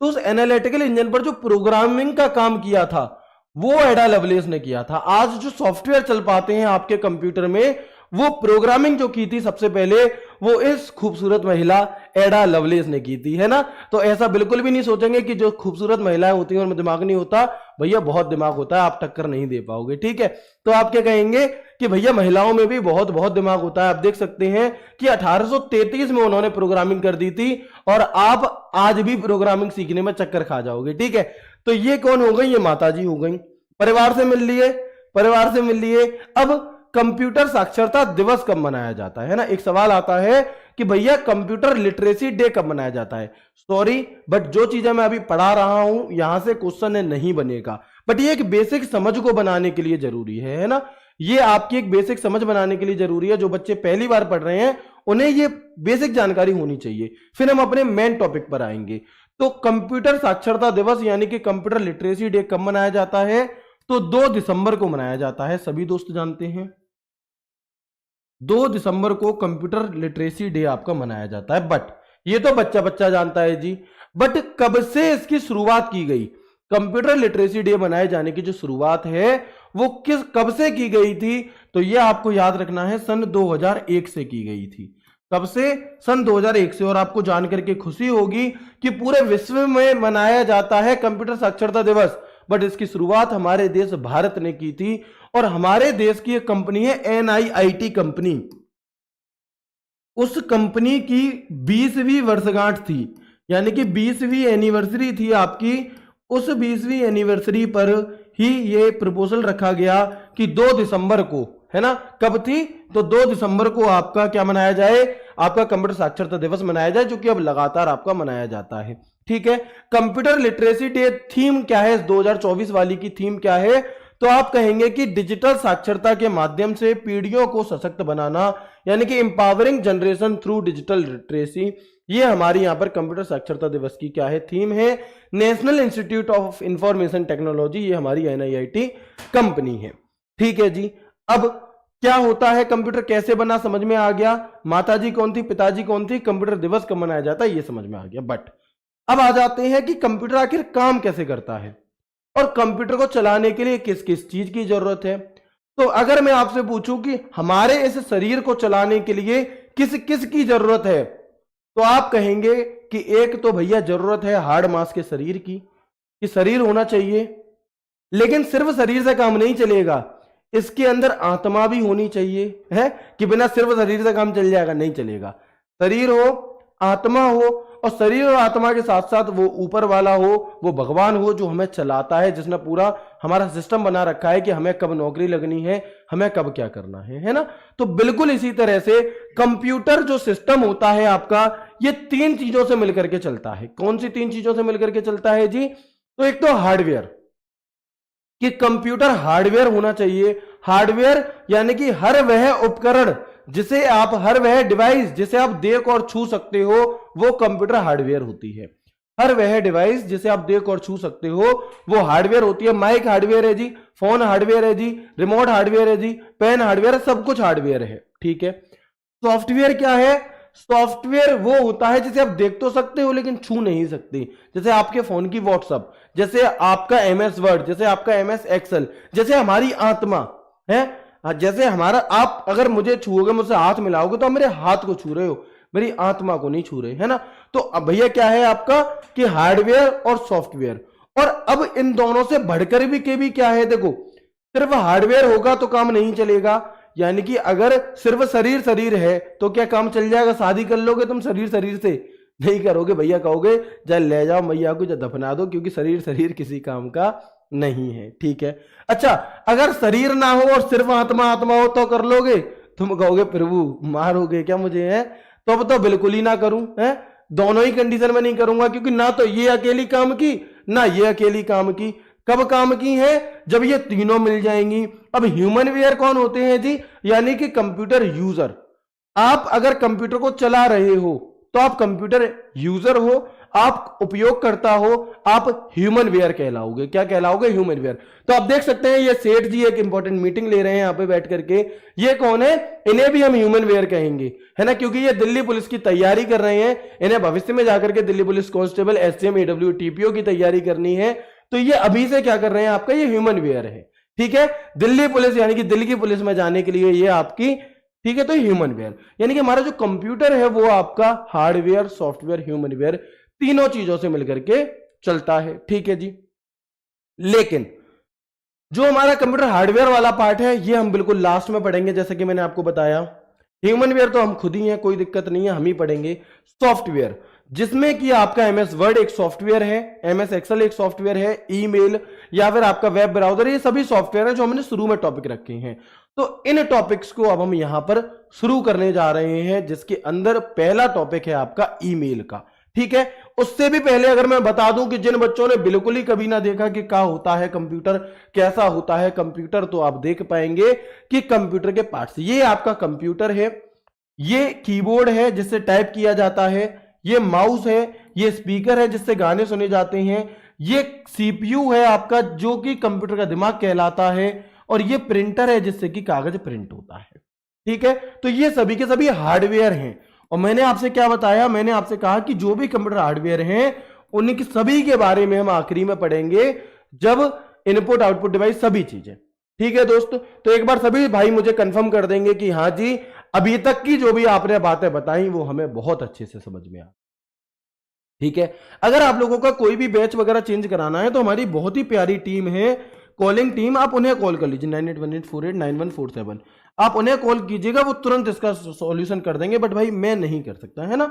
तो उस analytical engine पर जो प्रोग्रामिंग का काम किया था वो एडा लवलेस ने किया था। आज जो सॉफ्टवेयर चल पाते हैं आपके कंप्यूटर में, वो प्रोग्रामिंग जो की थी सबसे पहले, वो इस खूबसूरत महिला एडा लवलेस ने की थी, है ना। तो ऐसा बिल्कुल भी नहीं सोचेंगे कि जो खूबसूरत महिलाएं होती हैं उनमें दिमाग नहीं होता। भैया बहुत दिमाग होता है, आप टक्कर नहीं दे पाओगे, ठीक है। तो आप क्या कहेंगे कि भैया महिलाओं में भी बहुत बहुत दिमाग होता है। आप देख सकते हैं कि 1833 में उन्होंने प्रोग्रामिंग कर दी थी और आप आज भी प्रोग्रामिंग सीखने में चक्कर खा जाओगे, ठीक है। तो ये कौन हो गई? ये माता जी हो गई। परिवार से मिल लिए, परिवार से मिल लिए। अब कंप्यूटर साक्षरता दिवस कब मनाया जाता है ना, एक सवाल आता है कि भैया कंप्यूटर लिटरेसी डे कब मनाया जाता है। सॉरी बट जो चीजें मैं अभी पढ़ा रहा हूं यहां से क्वेश्चन नहीं बनेगा, बट ये एक बेसिक समझ को बनाने के लिए जरूरी है ना। ये आपकी एक बेसिक समझ बनाने के लिए जरूरी है। जो बच्चे पहली बार पढ़ रहे हैं उन्हें ये बेसिक जानकारी होनी चाहिए। फिर हम अपने मेन टॉपिक पर आएंगे। तो कंप्यूटर साक्षरता दिवस यानी कि कंप्यूटर लिटरेसी डे कब मनाया जाता है? तो 2 दिसंबर को मनाया जाता है, सभी दोस्त जानते हैं। 2 दिसंबर को कंप्यूटर लिटरेसी डे आपका मनाया जाता है। बट ये तो बच्चा बच्चा जानता है जी, बट कब से इसकी शुरुआत की गई? कंप्यूटर लिटरेसी डे मनाए जाने की जो शुरुआत है वो कब से की गई थी? तो ये आपको याद रखना है, सन 2001 से की गई थी। कब से? सन 2001 से। और आपको जानकर के खुशी होगी कि पूरे विश्व में मनाया जाता है कंप्यूटर साक्षरता दिवस, बट इसकी शुरुआत हमारे देश भारत ने की थी। और हमारे देश की एक कंपनी है NIIT कंपनी, उस कंपनी की 20वीं वर्षगांठ थी, यानी कि 20वीं एनिवर्सरी थी आपकी। उस 20वीं एनिवर्सरी पर ही ये प्रपोजल रखा गया कि 2 दिसंबर को, है ना, कब थी? तो 2 दिसंबर को आपका क्या मनाया जाए? आपका कंप्यूटर साक्षरता दिवस मनाया जाए, जो कि अब लगातार आपका मनाया जाता है, ठीक है। कंप्यूटर लिटरेसी डे थीम क्या है? 2024 वाली की थीम क्या है? तो आप कहेंगे कि डिजिटल साक्षरता के माध्यम से पीढ़ियों को सशक्त बनाना, यानी कि empowering generation through digital literacy. ये हमारी यहां पर कंप्यूटर साक्षरता दिवस की क्या है? थीम है। National institute of information technology, ये हमारी NIIT कंपनी है, ठीक है जी। अब क्या होता है, कंप्यूटर कैसे बना, समझ में आ गया। माताजी कौन थी, पिताजी कौन थी, कंप्यूटर दिवस कब मनाया जाता है, ये समझ में आ गया। बट अब आ जाते हैं कि कंप्यूटर आखिर काम कैसे करता है और कंप्यूटर को चलाने के लिए किस किस चीज की जरूरत है। तो अगर मैं आपसे पूछूं कि हमारे इस शरीर को चलाने के लिए किस किस की जरूरत है, तो आप कहेंगे कि एक तो भैया जरूरत है हार्ड मास के शरीर की, कि शरीर होना चाहिए। लेकिन सिर्फ शरीर से काम नहीं चलेगा, इसके अंदर आत्मा भी होनी चाहिए, है कि बिना सिर्फ शरीर से काम चल जाएगा, नहीं चलेगा। शरीर हो, आत्मा हो, और शरीर और आत्मा के साथ साथ वो ऊपर वाला हो, वो भगवान हो जो हमें चलाता है, जिसने पूरा हमारा सिस्टम बना रखा है कि हमें कब नौकरी लगनी है, हमें कब क्या करना है ना। तो बिल्कुल इसी तरह से कंप्यूटर जो सिस्टम होता है आपका, ये 3 चीजों से मिलकर के चलता है। कौन सी 3 चीजों से मिलकर के चलता है जी? तो एक तो हार्डवेयर, कि कंप्यूटर हार्डवेयर होना चाहिए। हार्डवेयर यानी कि हर वह उपकरण जिसे आप, हर वह डिवाइस जिसे आप देख और छू सकते हो, वो कंप्यूटर हार्डवेयर होती है। हर वह डिवाइस जिसे आप देख और छू सकते हो वो हार्डवेयर होती है। माइक हार्डवेयर है जी, फोन हार्डवेयर है जी, रिमोट हार्डवेयर है जी, पेन हार्डवेयर है, सब कुछ हार्डवेयर है, ठीक है। सॉफ्टवेयर क्या है? सॉफ्टवेयर वो होता है जिसे आप देख तो सकते हो लेकिन छू नहीं सकते, जैसे आपके फोन की व्हाट्सएप, जैसे आपका MS वर्ड, जैसे आपका MS एक्सेल, जैसे हमारी आत्मा है। जैसे हमारा, आप अगर मुझे छूओगे, मुझसे हाथ मिलाओगे तो आप मेरे हाथ को छू रहे हो, मेरी आत्मा को नहीं छू रहे, है ना। तो अब भैया क्या है आपका कि हार्डवेयर और सॉफ्टवेयर। और अब इन दोनों से बढ़कर भी क्या है, देखो सिर्फ हार्डवेयर होगा तो काम नहीं चलेगा। यानी कि अगर सिर्फ शरीर शरीर है तो क्या काम चल जाएगा? शादी कर लोगे तुम शरीर शरीर से? नहीं करोगे भैया, कहोगे जा ले जाओ मैया को, जा दफना दो, क्योंकि शरीर शरीर किसी काम का नहीं है, ठीक है। अच्छा, अगर शरीर ना हो और सिर्फ आत्मा आत्मा हो तो कर लोगे? तुम कहोगे प्रभु मारोगे क्या मुझे, है तो अब तो बिल्कुल ही ना करूं, है दोनों ही कंडीशन में नहीं करूंगा, क्योंकि ना तो ये अकेली काम की ना ये अकेली काम की। कब काम की है? जब ये तीनों मिल जाएंगी। अब ह्यूमन वेयर कौन होते हैं जी? यानी कि कंप्यूटर यूजर। आप अगर कंप्यूटर को चला रहे हो तो आप कंप्यूटर यूजर हो, आप उपयोगकर्ता हो, आप ह्यूमन वेयर कहलाओगे। क्या कहलाओगे? Human where. तो आप देख सकते हैं ये सेठ जी एक इंपॉर्टेंट मीटिंग ले रहे हैं यहां पे बैठ करके। ये कौन है? इन्हें भी हम ह्यूमन वेयर कहेंगे, है ना, क्योंकि ये दिल्ली पुलिस की तैयारी कर रहे हैं। इन्हें भविष्य में जाकर के Delhi police constable, SDM, AW, TPO की तैयारी करनी है। तो ये अभी से क्या कर रहे हैं? आपका ये ह्यूमन वेयर है। ठीक है, दिल्ली पुलिस यानी कि दिल्ली की पुलिस में जाने के लिए ये आपकी, ठीक है, तो ह्यूमन वेयर यानी कि हमारा जो कंप्यूटर है वो आपका हार्डवेयर, सॉफ्टवेयर, ह्यूमन वेयर तीनों चीजों से मिलकर के चलता है। ठीक है जी। लेकिन जो हमारा कंप्यूटर हार्डवेयर वाला पार्ट है ये हम बिल्कुल लास्ट में पढ़ेंगे, जैसे कि मैंने आपको बताया। ह्यूमन वेयर तो हम खुद ही हैं, कोई दिक्कत नहीं है, हम ही पढ़ेंगे। सॉफ्टवेयर, जिसमें कि आपका एमएस वर्ड एक सॉफ्टवेयर है, एमएस एक्सेल एक सॉफ्टवेयर है, ईमेल या फिर आपका वेब ब्राउजर, ये सभी सॉफ्टवेयर हैं जो हमने शुरू में टॉपिक रखे हैं। तो इन टॉपिक्स को अब हम यहां पर शुरू करने जा रहे हैं, जिसके अंदर पहला टॉपिक है आपका ईमेल का। ठीक है, उससे भी पहले अगर मैं बता दूं कि जिन बच्चों ने बिल्कुल ही कभी ना देखा कि क्या होता है कंप्यूटर, कैसा होता है कंप्यूटर, तो आप देख पाएंगे कि कंप्यूटर के पार्ट्स, ये आपका कंप्यूटर है, ये कीबोर्ड है जिससे टाइप किया जाता है, ये माउस है, ये स्पीकर है जिससे गाने सुने जाते हैं, ये सीपीयू है आपका जो कि कंप्यूटर का दिमाग कहलाता है, और ये प्रिंटर है जिससे कि कागज प्रिंट होता है। ठीक है, तो ये सभी के सभी हार्डवेयर हैं। और मैंने आपसे क्या बताया? मैंने आपसे कहा कि जो भी कंप्यूटर हार्डवेयर हैं उनके सभी के बारे में हम आखिरी में पढ़ेंगे, जब इनपुट आउटपुट डिवाइस सभी चीजें। ठीक है दोस्तों, तो एक बार सभी भाई मुझे कंफर्म कर देंगे कि हाँ जी, अभी तक की जो भी आपने बातें बताई वो हमें बहुत अच्छे से समझ में आ। ठीक है, अगर आप लोगों का कोई भी बैच वगैरह चेंज कराना है तो हमारी बहुत ही प्यारी टीम है, कॉलिंग टीम, आप उन्हें कॉल कर लीजिए 9818489147। आप उन्हें कॉल कीजिएगा, वो तुरंत इसका सॉल्यूशन कर देंगे। बट भाई मैं नहीं कर सकता, है ना।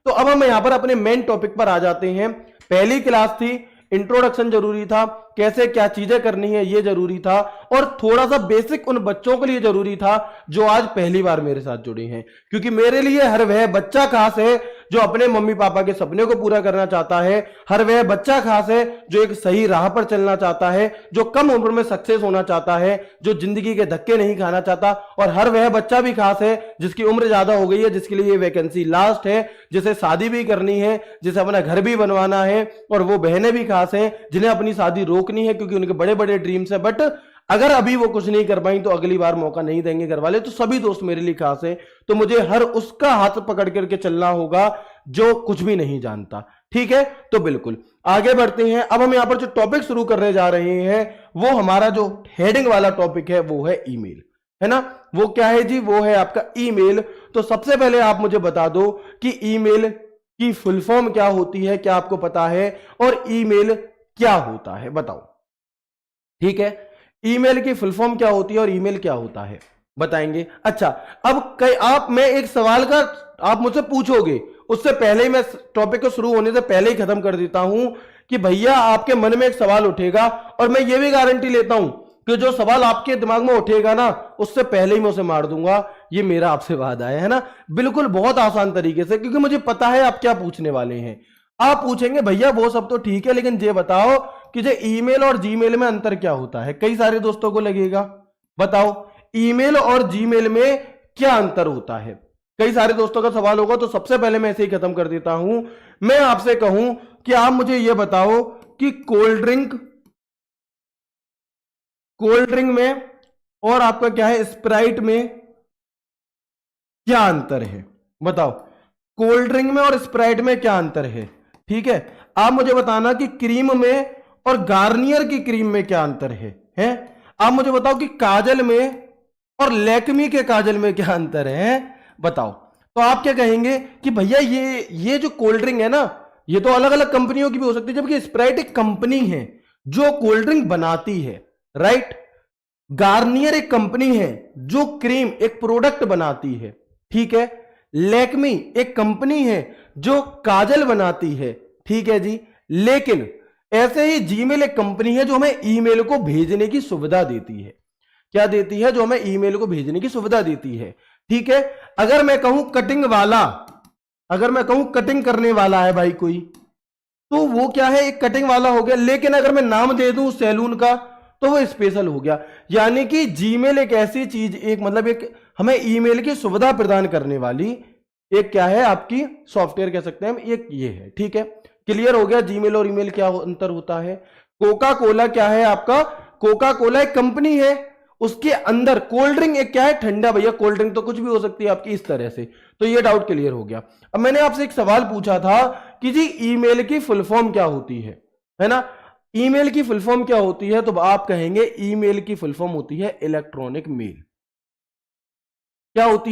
तो अब हम यहां पर अपने मेन टॉपिक पर आ जाते हैं। पहली क्लास थी, इंट्रोडक्शन जरूरी था, कैसे क्या चीजें करनी है ये जरूरी था, और थोड़ा सा बेसिक उन बच्चों के लिए जरूरी था जो आज पहली बार मेरे साथ जुड़े हैं, क्योंकि मेरे लिए हर वह बच्चा खास है जो अपने मम्मी पापा के सपने को पूरा करना चाहता है, हर वह बच्चा खास है जो एक सही राह पर चलना चाहता है, जो कम उम्र में सक्सेस होना चाहता है, जो जिंदगी के धक्के नहीं खाना चाहता, और हर वह बच्चा भी खास है जिसकी उम्र ज्यादा हो गई है, जिसके लिए ये वैकेंसी लास्ट है, जिसे शादी भी करनी है, जिसे अपना घर भी बनवाना है, और वो बहनें भी खास हैं जिन्हें अपनी शादी रोकनी है क्योंकि उनके बड़े बड़े ड्रीम्स है। बट अगर अभी वो कुछ नहीं कर पाई तो अगली बार मौका नहीं देंगे घर वाले। तो सभी दोस्त मेरे लिए खास है, तो मुझे हर उसका हाथ पकड़ करके चलना होगा जो कुछ भी नहीं जानता। ठीक है, तो बिल्कुल आगे बढ़ते हैं। अब हम यहां पर जो टॉपिक शुरू करने जा रहे हैं वो हमारा जो हेडिंग वाला टॉपिक है वो है ईमेल, है ना। वो क्या है जी? वो है आपका ईमेल। तो सबसे पहले आप मुझे बता दो कि ईमेल की फुल फॉर्म क्या होती है, क्या आपको पता है, और ईमेल क्या होता है, बताओ। ठीक है, ईमेल की फुल फॉर्म क्या होती है और ईमेल क्या होता है बताएंगे। अच्छा, अब मैं एक सवाल का आप मुझसे पूछोगे, उससे पहले ही मैं टॉपिक को शुरू होने से पहले ही खत्म कर देता हूं कि भैया आपके मन में एक सवाल उठेगा, और मैं ये भी गारंटी लेता हूं कि जो सवाल आपके दिमाग में उठेगा ना उससे पहले ही मैं उसे मार दूंगा। ये मेरा आपसे वादा है ना, बिल्कुल बहुत आसान तरीके से, क्योंकि मुझे पता है आप क्या पूछने वाले हैं। आप पूछेंगे भैया वो सब तो ठीक है, लेकिन ये बताओ कि जो ईमेल और जीमेल में अंतर क्या होता है। कई सारे दोस्तों को लगेगा, बताओ ईमेल और जीमेल में क्या अंतर होता है। कई सारे दोस्तों का सवाल होगा, तो सबसे पहले मैं ऐसे ही खत्म कर देता हूं। मैं आपसे कहूं कि आप मुझे यह बताओ कि कोल्ड ड्रिंक में और आपका क्या है स्प्राइट में क्या अंतर है, बताओ। कोल्ड ड्रिंक में और स्प्राइट में क्या अंतर है। ठीक है, आप मुझे बताना कि क्रीम में और गार्नियर की क्रीम में क्या अंतर है? आप मुझे बताओ कि काजल में और लैक्मी के काजल में क्या अंतर है, बताओ। तो आप क्या कहेंगे कि भैया ये जो कोल्ड ड्रिंक है ना, ये तो अलग अलग कंपनियों की भी हो सकती है, जबकि स्प्राइट एक कंपनी है जो कोल्ड ड्रिंक बनाती है, राइट। गार्नियर एक कंपनी है जो क्रीम एक प्रोडक्ट बनाती है, ठीक है। लैक्मी एक कंपनी है जो काजल बनाती है, ठीक है जी। लेकिन ऐसे ही जीमेल एक कंपनी है जो हमें ईमेल को भेजने की सुविधा देती है। क्या देती है? जो हमें ईमेल को भेजने की सुविधा देती है, ठीक है। अगर मैं कहूं कटिंग वाला, अगर मैं कहूं कटिंग करने वाला है भाई कोई, तो वो क्या है? एक कटिंग वाला हो गया। लेकिन अगर मैं नाम दे दूं सैलून का तो वो स्पेशल हो गया। यानी कि जीमेल एक ऐसी चीज, एक मतलब एक हमें ईमेल की सुविधा प्रदान करने वाली एक क्या है आपकी सॉफ्टवेयर कह सकते हैं हम, एक ये है। ठीक है, क्लियर हो गया जीमेल और ईमेल क्या अंतर होता है। कोका कोला क्या है आपका, कोका कोला एक कंपनी है, उसके अंदर कोल्ड ड्रिंक एक क्या है, ठंडा। भैया कोल्ड ड्रिंक तो कुछ भी हो सकती है आपकी, इस तरह से। तो ये डाउट क्लियर हो गया। अब मैंने आपसे एक सवाल पूछा था कि जी ईमेल की फुल फॉर्म क्या होती है ना। ईमेल की फुल फॉर्म क्या होती है, तो आप कहेंगे ईमेल की फुल फॉर्म होती है इलेक्ट्रॉनिक मेल। क्या होती है?